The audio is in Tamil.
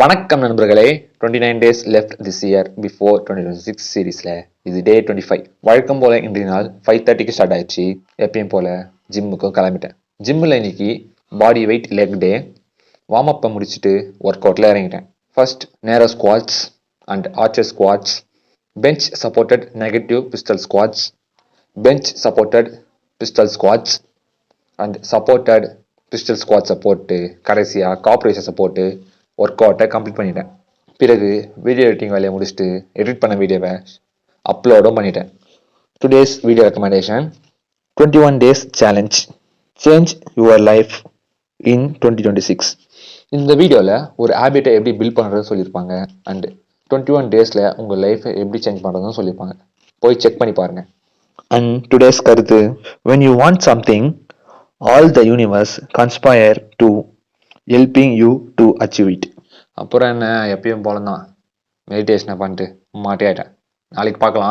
வணக்கம் நண்பர்களே. 29 days left this year before 2026 சீரீஸ்ல இது டே 25. வழக்கம் போல இன்றைய நாள் 5:30க்கு ஸ்டார்ட் ஆயிடுச்சு. எப்பயும் போல ஜிம்முக்கும் கிளம்பிட்டேன். ஜிம்மில் இன்னைக்கு body weight leg day. Warm அப்பை முடிச்சுட்டு ஒர்க் அவுட்ல இறங்கிட்டேன். First narrow squats and archer squats, bench supported negative pistol squats, bench supported pistol squats and supported pistol ஸ்குவாட்ஸை போட்டு கடைசியாக கார்பரேஷன்ஸை போட்டு ஒர்க் அவுட்டை கம்ப்ளீட் பண்ணிட்டேன். பிறகு வீடியோ எடிட்டிங் வேலையை முடிச்சுட்டு எடிட் பண்ண வீடியோவை அப்லோடும் பண்ணிட்டேன். Today's video recommendation 21 days challenge change your life இன் 2026. இந்த வீடியோவில் ஒரு ஹேபிட்டை எப்படி பில்ட் பண்ணுறதுன்னு சொல்லியிருப்பாங்க அண்ட் 21 daysல உங்கள் லைஃப்பை எப்படி சேஞ்ச் பண்ணுறதுன்னு சொல்லியிருப்பாங்க. போய் செக் பண்ணி பாருங்கள். அண்ட் டுடேஸ் கருத்து, when you want something all the universe conspire to helping you to achieve it. அப்புறம் என்ன, எப்பயும் போல தான் மெடிடேஷனை பண்ணிட்டு மாட்டியாயிட்டேன். நாளைக்கு பார்க்கலாம்.